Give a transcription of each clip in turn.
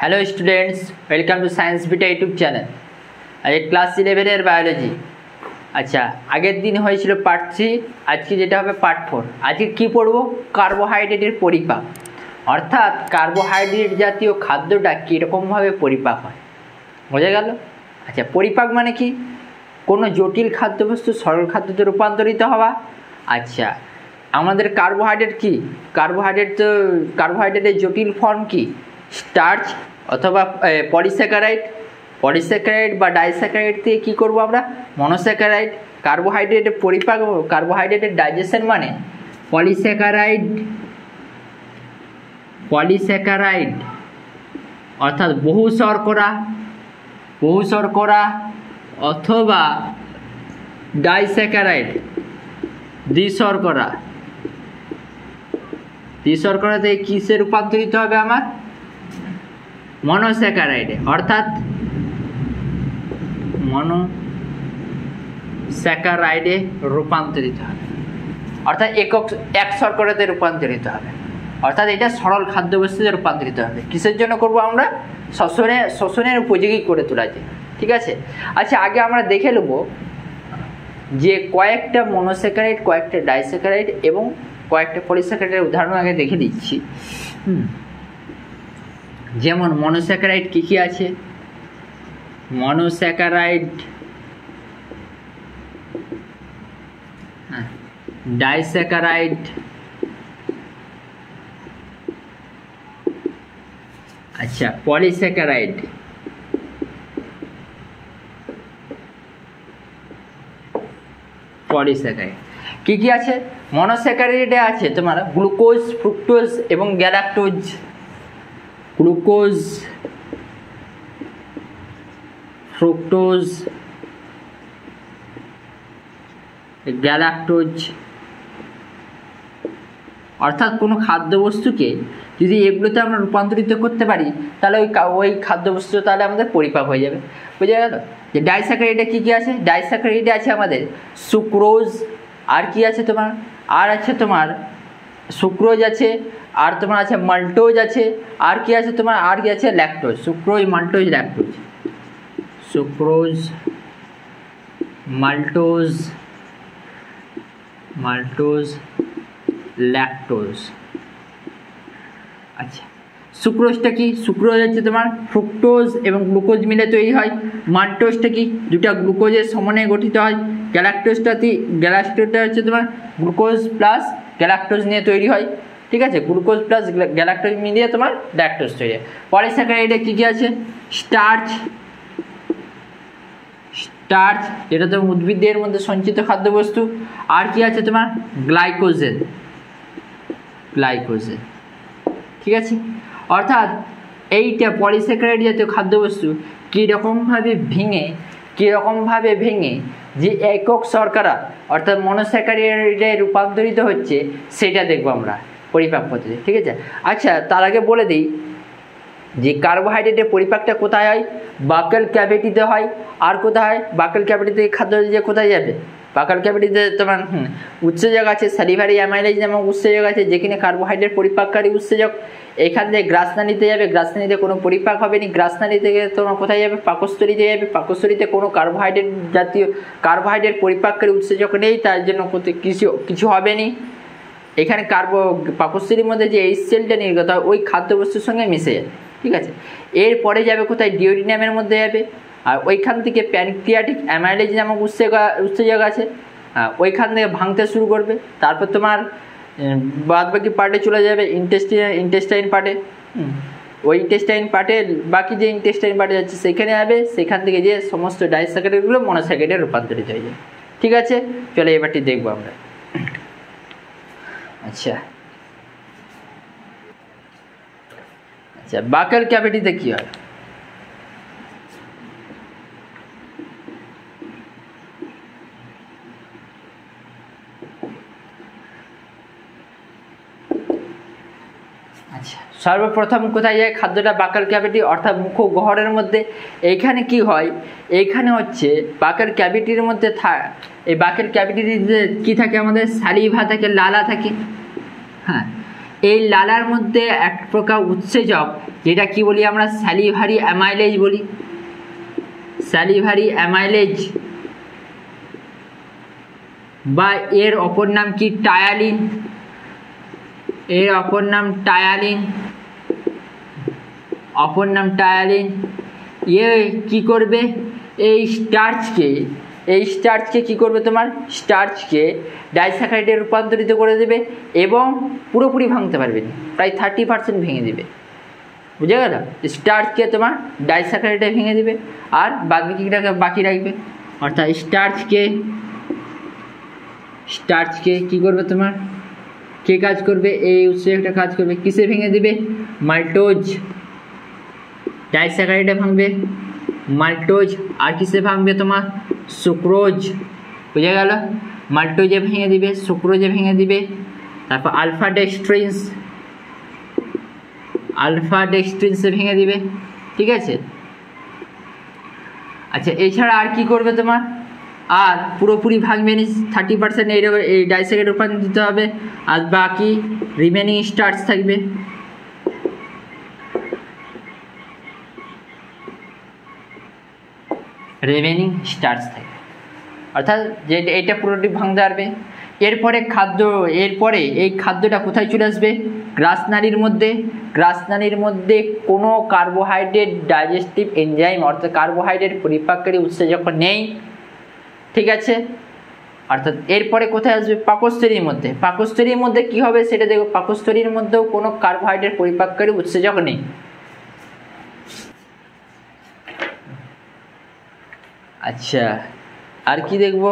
Hello students, welcome to science beta YouTube channel. आज class 11 biology. अच्छा, आगे दिन হয়েছিল পার্ট 3, আজকে যেটা হবে পার্ট 4। আজকে কি পড়ব? কার্বোহাইড্রেটের পরিপাক, অর্থাৎ কার্বোহাইড্রেট জাতীয় খাদ্যটা কীরকম ভাবে পরিপাক হয়। বোঝা গেল? আচ্ছা, পরিপাক মানে কি? কোনো জটিল খাদ্যবস্তু সরল খাদ্যতে রূপান্তরিত হওয়া। আচ্ছা, আমাদের কার্বোহাইড্রেট কি? কার্বোহাইড্রেটের জটিল ফর্ম কি? স্টার্চ অথবা পলিস্যাকারাইড বা ডাইস্যাকারাইড থেকে কী করবো আমরা? মনোস্যাকারাইড। কার্বোহাইড্রেটের পরিপাক, কার্বোহাইড্রেটের ডাইজেশন মানে পলিস্যাকারাইড অর্থাৎ বহু শর্করা অথবা ডাইস্যাকারাইড দ্বিশর্করা থেকে কিসে রূপান্তরিত হবে? আমার মনোস্যাকারাইডে, অর্থাৎ মনোস্যাকারাইডে রূপান্তরিত হবে, অর্থাৎ এক শর্করাতে রূপান্তরিত হবে, অর্থাৎ এটা সরল খাদ্যবস্তুতে রূপান্তরিত হবে। কিসের জন্য করব আমরা? শ্বসনের উপযোগী করে তোলা যায়। ঠিক আছে। আচ্ছা, আগে আমরা দেখে নেব যে কয়েকটা মনোস্যাকারাইড, কয়েকটা ডাইস্যাকারাইড এবং কয়েকটা পলিস্যাকারাইডের উদাহরণ আগে দেখে দিচ্ছি। যেমন মনোস্যাকারাইড কী কী আছে? মনোস্যাকারাইড, ডাইস্যাকারাইড, আচ্ছা পলিস্যাকারাইড, কি কি আছে? মনোস্যাকারাইডে আছে তোমার গ্লুকোজ, ফ্রুক্টোজ এবং গ্যালাক্টোজ। গ্লুকোজ, ফ্রুক্টোজ, গ্যালাক্টোজ, অর্থাৎ কোনো খাদ্যবস্তুকে যদি এগুলোতে আমরা রূপান্তরিত করতে পারি তাহলে ওই খাদ্যবস্তু তাহলে আমাদের পরিপাক হয়ে যাবে। বোঝা গেল? যে ডাইস্যাকারাইডে কী কী আছে? ডাইস্যাকারাইডে আছে আমাদের সুক্রোজ, আর কি আছে তোমার? আর আছে তোমার সুক্রোজ আছে, আর তোমার আছে মাল্টোজ আছে, আর কি আছে তোমার? আর কি আছে? Lactose. Sucrose, maltose, lactose. Sucrose, maltose, lactose. আচ্ছা, সুক্রোজটা কি? সুক্রোজ হচ্ছে তোমার ফ্রুক্টোজ এবং গ্লুকোজ মিলে তৈরি হয়। মাল্টোজটা কি? দুটা গ্লুকোজের সমন্বয়ে গঠিত হয়। গ্যালাক্টোজটা হচ্ছে তোমার গ্লুকোজ প্লাস গ্যালাক্টোজ নিয়ে তৈরি হয়। ঠিক আছে, গ্লুকোজ প্লাস গ্যালাক্টোজ মিলিয়ে তোমার ল্যাকটোজ তৈরি হয়। পলিস্যাকারাইডে কী কী আছে? স্টার্চ, যেটা তোমার উদ্ভিদের মধ্যে সঞ্চিত খাদ্যবস্তু। আর কি আছে তোমার? গ্লাইকোজেন। ঠিক আছে, অর্থাৎ এইটা পলিস্যাকারাইড জাতীয় খাদ্যবস্তু কীরকমভাবে ভেঙে যে একক শর্করা অর্থাৎ মনোস্যাকারাইডে রূপান্তরিত হচ্ছে সেটা দেখবো আমরা পরিপাক পদ্ধতি। ঠিক আছে। আচ্ছা, তার আগে বলে দিই যে কার্বোহাইড্রেটের পরিপাকটা কোথায় হয়? বাকেল ক্যাভিটিতে হয়। আর কোথায় হয়? বাকেল ক্যাভিটি থেকে খাদ্য যে কোথায় যাবে? বাকেল ক্যাভিটিতে তোমার উৎসেচক আছে, স্যালিভারি অ্যামাইলেজ নামক উৎসেচক আছে, যেখানে কার্বোহাইড্রেট পরিপাককারী উৎসেচক। এখান থেকে গ্রাসনালীতে যাবে, গ্রাসনালীতে কোনো পরিপাক হবে না। গ্রাসনালী থেকে তোমার কোথায় যাবে? পাকস্থলীতে যাবে। পাকস্থলীতে কোনো কার্বোহাইড্রেট পরিপাককারী উৎসেচক নেই, তার জন্য কিছু হবে না। এখানে পাকস্থলীর মধ্যে যে এই সেলটা নির্গত হয় ওই খাদ্যবস্তুর সঙ্গে মিশে যাবে। ঠিক আছে, এরপরে যাবে কোথায়? ডিওডিনামের মধ্যে যাবে, আর ওইখান থেকে প্যানক্রিয়াটিক অ্যামাইলেজ নামক উৎসেচক আছে, ওইখান থেকে ভাঙতে শুরু করবে। তারপর তোমার বাদবাকি পার্টে চলে যাবে ইন্টেস্টাইন পার্টে। ওই ইন্টেস্টাইন পার্টে বাকি যে ইন্টেস্টাইন পার্টে যাচ্ছে সেখানে যাবে, সেখান থেকে যে সমস্ত ডাইস্যাকারাইডগুলো মনোস্যাকারাইডে রূপান্তরিত হয়ে যায়। ঠিক আছে, চলো এবারটি দেখবো আমরা। আচ্ছা, বাকেল ক্যাভিটিতে কি হয়? আচ্ছা, সর্বপ্রথম কোথায় যায় খাদ্যটা? বাকেল ক্যাভিটি অর্থাৎ মুখগহ্বরের মধ্যে। এইখানে কি হয়? এইখানে হচ্ছে বাকেল ক্যাভিটির মধ্যে এই বাকেল ক্যাভিটিতে কি থাকে? আমাদের সালিভা থাকে, লালা থাকে। হ্যাঁ, এই লালার মধ্যে এক প্রকার উৎসেচক, যেটা কি বলি আমরা স্যালিভারি অ্যামাইলেজ বলি, স্যালিভারি অ্যামাইলেজ, বা এর অপর নাম কি টায়ালিন, এর অপর নাম টায়ালিন, অপর নাম টায়ালিন। এ কি করবে, এই স্টার্চকে কি করবে, তোমার স্টার্চকে ডাইস্যাকারাইডে রূপান্তরিত করে দেবে এবং পুরোপুরি ভাঙতে পারবে না, প্রায় 30% ভেঙে দেবে। বুঝে গেল? স্টার্চকে তোমার ডাইস্যাকারাইডে ভেঙে দেবে আর বাকিটাকে বাকি রাখবে। অর্থাৎ স্টার্চকে কি করবে, তোমার কে কাজ করবে, এই উৎসেচকটা কাজ করবে, কিসে ভেঙে দেবে, মাল্টোজ, ডাইস্যাকারাইডে ভাঙবে মাল্টোজ, আর কিসে ভাঙবে, তোমার সুক্রোজ। বুঝে গেল? মাল্টোজে ভেঙে দিবে, সুক্রোজে ভেঙে দিবে, তারপর আলফা ডেক্সট্রিনসে ভেঙে দিবে। ঠিক আছে? আচ্ছা, এছাড়া আর কি করবে তোমার, আর পুরোপুরি ভাঙবে নি, 30% এই ডাইস্যাকারাইডে রূপান্তরিত দিতে হবে, আর বাকি রিমেনিং স্টার্চ থাকবে। অর্থাৎ যে এইটা পুরোটি ভাঙতে পারবে। এরপরে এই খাদ্যটা কোথায় চলে আসবে, গ্রাসনালীর মধ্যে কোনো কার্বোহাইড্রেট ডাইজেস্টিভ এনজাইম অর্থাৎ কার্বোহাইড্রেট পরিপাককারী উৎসেচক নেই। ঠিক আছে? অর্থাৎ এরপরে কোথায় আসবে, পাকস্থলীর মধ্যে কি হবে সেটা দেখো, পাকস্থলীর মধ্যেও কোনো কার্বোহাইড্রেট পরিপাককারী উৎসেচক নেই। আচ্ছা, আর কি দেখবো,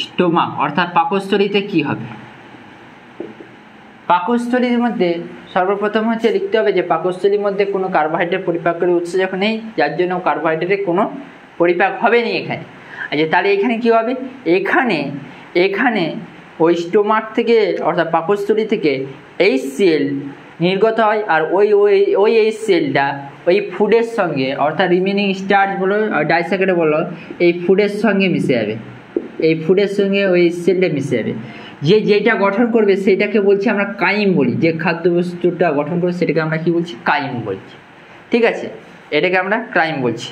স্টোমাক অর্থাৎ পাকস্থলীতে কি হবে, পাকস্থলীর মধ্যে সর্বপ্রথম হচ্ছে লিখতে হবে যে পাকস্থলীর মধ্যে কোনো কার্বোহাইড্রেট পরিপাককারী উৎসেচক নেই, যার জন্য কার্বোহাইড্রেটের কোনো পরিপাক হবে না এখানে। আচ্ছা, তাহলে এখানে কি হবে, এখানে ওই স্টোমাক থেকে অর্থাৎ পাকস্থলী থেকে HCl নির্গত হয়, আর ওই HClটা ওই ফুডের সঙ্গে অর্থাৎ রিমেনিং স্টার্চ বলো আর ডাইস্যাকারাইড বলো, এই ফুডের সঙ্গে মিশে যাবে, ওই HClটা মিশে যাবে। যেটা গঠন করবে সেটাকে বলছি আমরা কাইম বলি, যে খাদ্যবস্তুটা গঠন করবে সেটাকে আমরা কি বলছি, কাইম বলছি। ঠিক আছে? এটাকে আমরা কাইম বলছি।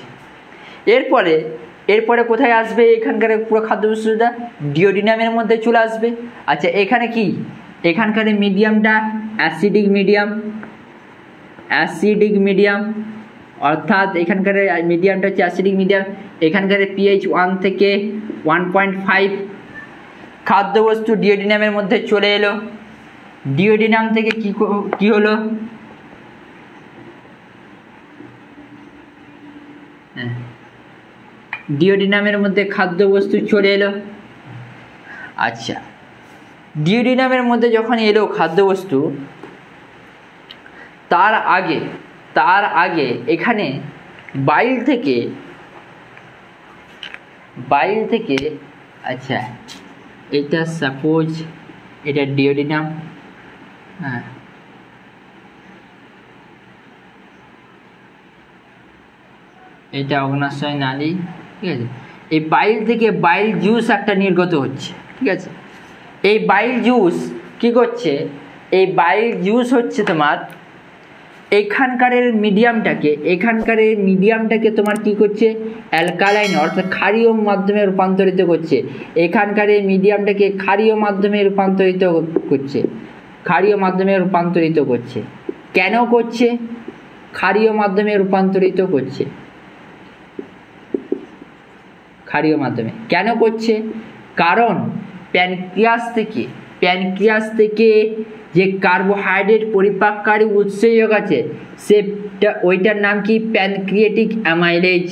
এরপরে কোথায় আসবে, এখানকার পুরো খাদ্যবস্তুটা ডিওডিনামের মধ্যে চলে আসবে। আচ্ছা, এখানে কি, এখানকার মিডিয়ামটা অ্যাসিডিক মিডিয়াম, অর্থাৎ এখানকার মিডিয়ামটা হচ্ছে অ্যাসিডিক মিডিয়াম। এখানকার pH 1 থেকে 1.5। খাদ্যবস্তু ডিওডিনামের মধ্যে চলে এলো, ডিওডিনাম থেকে কি হলো, ডিওডিনামের মধ্যে খাদ্যবস্তু চলে এলো। আচ্ছা, ডিওডিনামের মধ্যে যখন এলো খাদ্যবস্তু, তার আগে এখানে বাইল থেকে আচ্ছা, এটা সাপোজ এটা ডিওডিনাম, হ্যাঁ, এটা অগ্নাশয় নালী। ঠিক আছে? এই বাইল থেকে বাইল জুস একটা নির্গত হচ্ছে। ঠিক আছে? এই বাইল জুস কি করছে, এই বাইল জুস হচ্ছে তোমার এখানকার মিডিয়ামটাকে তোমার কি করছে, অ্যালকালাইন অর্থাৎ ক্ষারীয় মাধ্যমে রূপান্তরিত করছে। এখানকার এই মিডিয়ামটাকে ক্ষারীয় মাধ্যমে রূপান্তরিত করছে। কেন করছে, ক্ষারীয় মাধ্যমে রূপান্তরিত করছে, কেন করছে, কারণ প্যানক্রিয়াস থেকে যে কার্বোহাইড্রেট পরিপাককারী উৎসেচক আছে ওইটার নাম কি, প্যানক্রিয়েটিক অ্যামাইলেজ।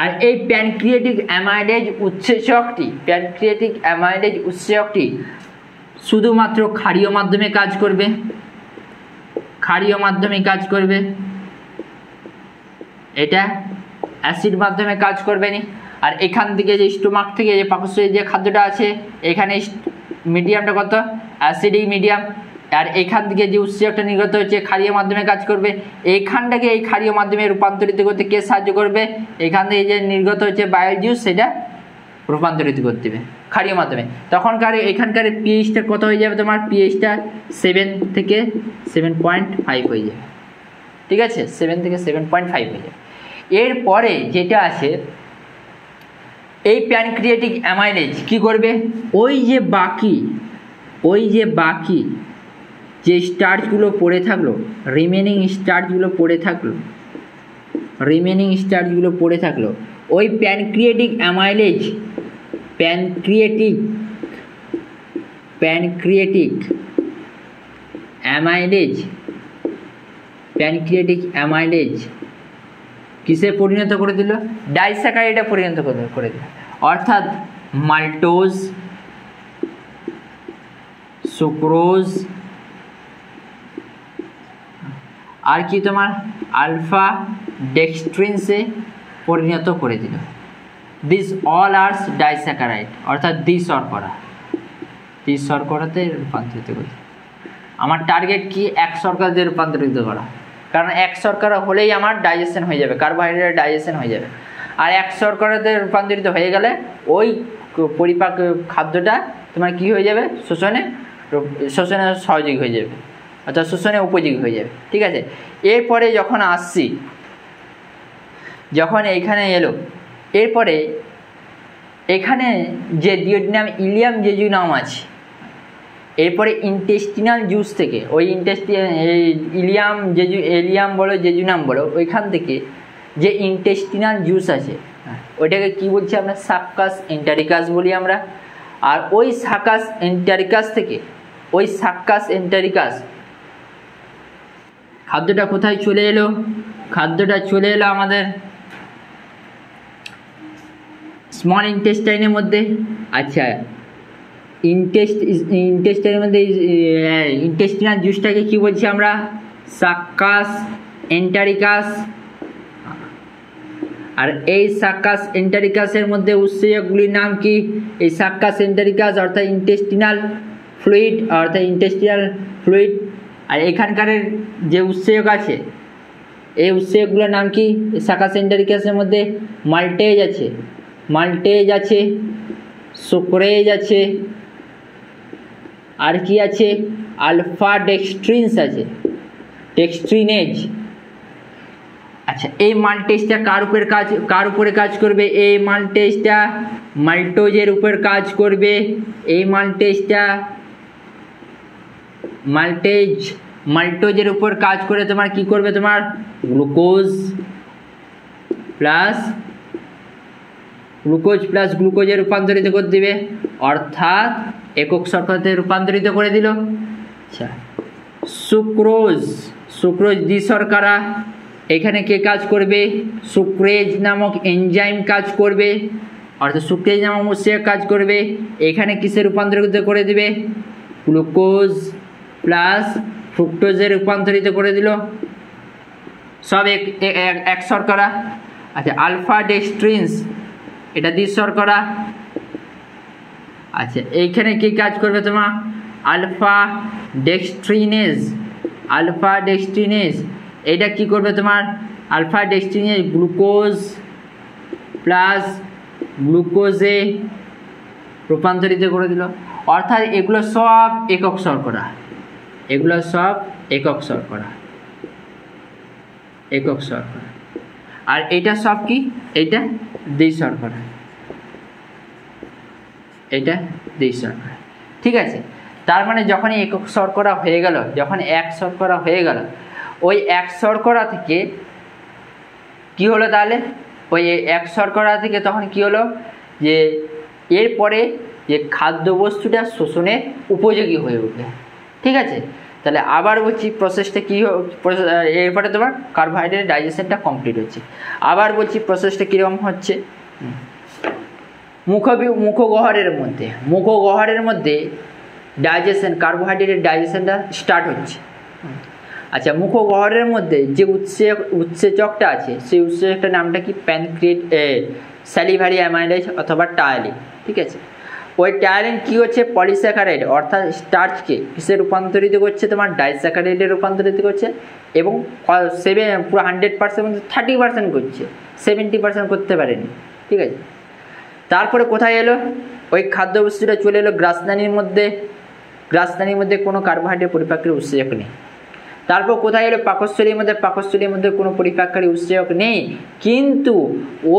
আর এই প্যানক্রিয়েটিক অ্যামাইলেজ উৎসেচকটি শুধুমাত্র ক্ষারীয় মাধ্যমে কাজ করবে, এটা অ্যাসিড মাধ্যমে কাজ করবে না। আর এখান থেকে যে স্টোমাক থেকে যে পাকস্থলীর যে খাদ্যটা আছে, এখানে মিডিয়ামটা কত, অ্যাসিডিক মিডিয়াম। আর এখান থেকে যে উৎসেচকটা নির্গত হচ্ছে ক্ষারীয় মাধ্যমে কাজ করবে, এইখানটাকে এই ক্ষারীয় মাধ্যমে রূপান্তরিত করতে কে সাহায্য করবে? এখান থেকে যে নির্গত হচ্ছে বায়ুর জুস সেটা রূপান্তরিত করতে হবে ক্ষারীয় মাধ্যমে। তখনকার এখানকার পিএইচটা কত হয়ে যাবে তোমার? পিএইচটা 7 থেকে 7.5 হয়ে যাবে, ঠিক আছে, 7 থেকে 7.5 হয়ে যাবে। এরপরে যেটা আছে এই প্যানক্রিয়াটিক অ্যামাইলেজ কি করবে? ওই যে বাকি যে স্টার্চগুলো পড়ে থাকলো, রিমেনিং স্টার্চগুলো পড়ে থাকলো ওই প্যানক্রিয়াটিক অ্যামাইলেজ কিসে পরিণত করে দিল? ডাইস্যাকারাইডে পরিণত করে দিল। অর্থাৎ মাল্টোজ, সুক্রোজ আর কি তোমার আলফা ডেক্সট্রিনসে পরিণত করে দিল। দিস অল আর ডাইস্যাকারাইড, অর্থাৎ দ্বিশর্করাতে রূপান্তরিত করে। আমার টার্গেট কি? এক শর্করাতে রূপান্তরিত করা, কারণ এক শর্করা হলেই আমার ডাইজেশন হয়ে যাবে, কার্বোহাইড্রেট ডাইজেশন হয়ে যাবে। আর এক শর্করাতে রূপান্তরিত হয়ে গেলে ওই পরিপাক খাদ্যটা তোমার কি হয়ে যাবে? শোষণে সহযোগী হয়ে যাবে, অর্থাৎ শোষণে উপযোগী হয়ে যাবে, ঠিক আছে। এরপরে যখন এইখানে এলো, এরপরে এখানে যে ডিওডিনাম ইলিয়াম জেজুনাম আছে, এরপরে ইন্টেস্টিনাল জুস থেকে ওই এলিয়াম বলো জেজুনাম বলো, ওইখান থেকে যে ইন্টেস্টিনাল জুস আছে ওইটাকে কি বলছি আমরা? সাক্কাস এন্টারিকাস বলি আমরা। আর ওই সাক্কাস এন্টারিকাস খাদ্যটা কোথায় চলে এলো? খাদ্যটা চলে এলো আমাদের স্মল ইন্টেস্টাইনের মধ্যে। আচ্ছা, ইন্টেস্টাইনের মধ্যে ইন্টেস্টিনাল জুসটাকে কি বলছি আমরা? সাক্কাস এন্টারিকাস। আর এই সাক্কাস এন্টারিকাসের মধ্যে উৎসেচকগুলির নাম কি? এই সাক্কাস এন্টারিকাস অর্থাৎ ইন্টেস্টিনাল ফ্লুইড। আর এখানকার যে উৎসেচক আছে এই উৎসেচকগুলোর নাম কি? সাক্কাস এন্টারিকাসের মধ্যে মাল্টেজ আছে, সুক্রেজ আছে, আর কি আছে? আলফা ডেক্সট্রিনেজ। আচ্ছা, এই মাল্টেজটা কার উপরে কাজ করবে? এই মাল্টেজটা মাল্টোজের উপর কাজ করবে। এই মাল্টোজের উপর কাজ করে তোমার কি করবে? তোমার গ্লুকোজ প্লাস গ্লুকোজে রূপান্তরিত করে দিবে, অর্থাৎ একক শর্করাতে রূপান্তরিত করে দিল। আচ্ছা, সুক্রোজ দ্বিশর্করা, এখানে কে কাজ করবে? সুক্রেজ নামক এনজাইম কাজ করবে, অর্থাৎ সুক্রেজ নামক উৎসেচক কাজ করবে। এখানে কিসে রূপান্তরিত করে দিবে? গ্লুকোজ প্লাস ফ্রুক্টোজে রূপান্তরিত করে দিল, সব এক শর্করা। আচ্ছা, আলফা ডেক্সট্রিনস এটা দ্বিশর্করা। আচ্ছা, এইখানে কি কাজ করবে তোমার? আলফা ডেক্সট্রিনেজ এটা কি করবে তোমার? আলফা ডেক্সট্রিনেজ গ্লুকোজ প্লাস গ্লুকোজে রূপান্তরিত করে দিল, অর্থাৎ এগুলো সব একক শর্করা। আর এটা সব কি? এটা দ্বিশর্করা, ঠিক আছে। তার মানে যখনই একক শর্করা হয়ে গেল, যখন এক শর্করা হয়ে গেল, ওই এক শর্করা থেকে কি হলো? তাহলে ওই এক শর্করা থেকে তখন কি হলো? যে এরপরে যে খাদ্যবস্তুটা শোষণের উপযোগী হয়ে উঠবে, ঠিক আছে। তাহলে আবার বলছি প্রসেসটা কী, এরপরে তোমার কার্বোহাইড্রেট ডাইজেশনটা কমপ্লিট হচ্ছে। আবার বলছি প্রসেসটা কীরকম হচ্ছে। মুখগহ্বরের মধ্যে ডাইজেশন, কার্বোহাইড্রেটের ডাইজেশনটা স্টার্ট হচ্ছে। আচ্ছা, মুখগহ্বরের মধ্যে যে উৎসেচকটা আছে সেই উৎসেচকটার নামটা কি? স্যালিভারি অ্যামাইলেজ অথবা টায়ালিন, ঠিক আছে। ওই টায়ারিন কী হচ্ছে, পলিস্যাকারাইড অর্থাৎ স্টার্চকে কিসে রূপান্তরিত করছে, তোমার ডাইস্যাকারাইডে রূপান্তরিত করছে, এবং পুরো 100% মধ্যে 30% করছে, 70% করতে পারেনি। ঠিক আছে, তারপরে কোথায় এলো, ওই খাদ্যবস্তুটা চলে এলো গ্রাসনালীর মধ্যে। গ্রাসনালীর মধ্যে কোনো কার্বোহাইড্রেট পরিপাকের উৎসেচক নেই। তারপর কোথায় এলো, পাকস্থলীর মধ্যে। পাকস্থলীর মধ্যে কোনো পরিপাককারী উৎসেচক নেই, কিন্তু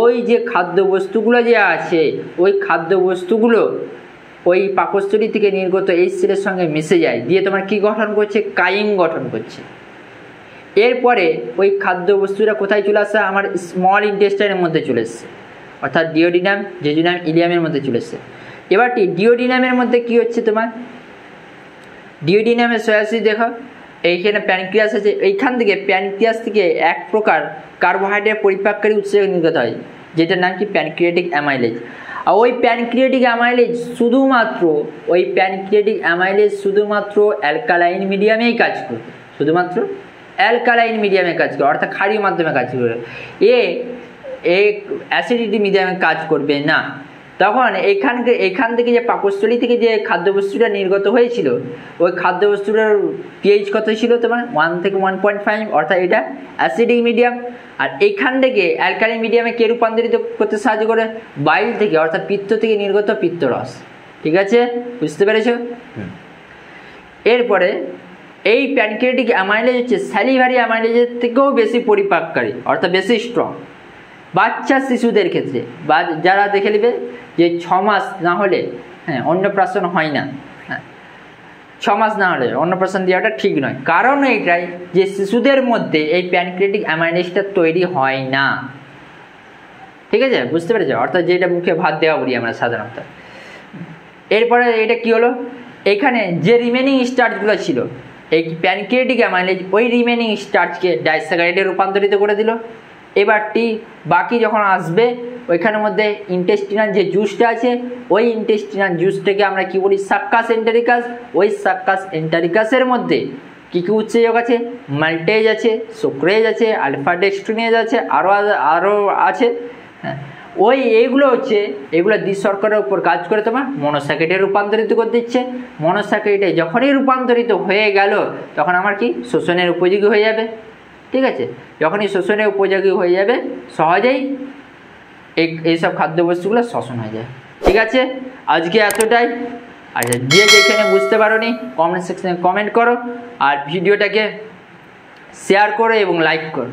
ওই যে খাদ্যবস্তুগুলো যে আছে, ওই খাদ্যবস্তুগুলো ওই পাকস্থলী থেকে নির্গত এই সেলের সঙ্গে মিশে যায়, দিয়ে তোমার কি গঠন করছে, কাইম গঠন করছে। এরপরে ওই খাদ্যবস্তুটা কোথায় চলে আসছে, আমার স্মল ইন্টেস্টাইনের মধ্যে চলে এসছে, অর্থাৎ ডিওডিনাম, জেজুনাম, ইলিয়ামের মধ্যে চলে এসছে। এবারটি ডিওডিনামের মধ্যে কি হচ্ছে, তোমার ডিওডিনামের সোয়াসি দেখো, এইখানে প্যানক্রিয়াস আছে, এইখান থেকে প্যানক্রিয়াস থেকে এক প্রকার কার্বোহাইড্রেট পরিপাককারী উৎসেচক নির্গত হয়, যেটার নাম কি প্যানক্রিয়াটিক অ্যামাইলেজ। আর ওই প্যানক্রিয়াটিক অ্যামাইলেজ শুধুমাত্র অ্যালকালাইন মিডিয়ামেই কাজ করবে, শুধুমাত্র অ্যালকালাইন মিডিয়ামে কাজ করে, অর্থাৎ ক্ষারীয় মাধ্যমে কাজ করবে। অ্যাসিডিটি মিডিয়ামে কাজ করবে না। তখন এখান থেকে যে পাকস্থলী থেকে যে খাদ্যবস্তুটা নির্গত হয়েছিল, ওই খাদ্যবস্তুটার পিএইচ কত ছিল, তোমার 1 থেকে 1.5, অর্থাৎ এটা অ্যাসিডিক মিডিয়াম। আর এখান থেকে অ্যালকালাইন মিডিয়ামে কে রূপান্তরিত করতে সাহায্য করে, বাইল থেকে, অর্থাৎ পিত্ত থেকে নির্গত পিত্তরস। ঠিক আছে, বুঝতে পেরেছ? এরপরে এই প্যানক্রিয়াটিক অ্যামাইলেজ হচ্ছে স্যালিভারি অ্যামাইলেজের থেকেও বেশি পরিপাককারী, অর্থাৎ বেশি স্ট্রং। বাচ্চা শিশুদের ক্ষেত্রে বা যারা দেখে নেবে যে 6 মাস না হলে অন্নপ্রাশন হয় না, 6 মাস না হলে অন্নপ্রাশন দেওয়াটা ঠিক নয়, কারণ এইটাই যে শিশুদের মধ্যে এই প্যানক্রিয়াটিক অ্যামাইলেজটা তৈরি হয় না। ঠিক আছে, বুঝতে পেরেছ? অর্থাৎ যেটা মুখে ভাত দেওয়া বলি আমরা সাধারণত। এরপরে এটা কি হলো, এখানে যে রিমেনিং স্টার্চগুলো ছিল, এই প্যানক্রিয়াটিক অ্যামাইলেজ ওই রিমেনিং স্টার্চকে ডাইস্যাকারাইডে রূপান্তরিত করে দিল। এবারটি বাকি যখন আসবে, ওইখানের মধ্যে ইন্টেস্টিনাল যে জুসটা আছে, ওই ইন্টেস্টিনাল জুসটাকে আমরা কি বলি, সাক্কাস এন্টারিকাস। ওই সাক্কাস এন্টারিকাসের মধ্যে কী কী উৎসেচক আছে, মাল্টেজ আছে, সুক্রেজ আছে, আলফা ডেক্সট্রিনেজ আছে, আরও আছে। এগুলো দ্বিশর্করার উপর কাজ করে তোমার মনোস্যাকারাইডে রূপান্তরিত করে দিচ্ছে। মনোস্যাকারাইডে যখনই রূপান্তরিত হয়ে গেল, তখন আমার কি শোষণের উপযোগী হয়ে যাবে। ঠিক আছে, যখনই শোষণের উপযোগী হয়ে যাবে, সহজেই এইসব খাদ্যবস্তুগুলো শোষণ হয়ে যায়। ঠিক আছে, আজকে এতটাই। আর যে যেখানে বুঝতে পারোনি কমেন্ট সেকশনে কমেন্ট করো, আর ভিডিওটাকে শেয়ার করো এবং লাইক করো।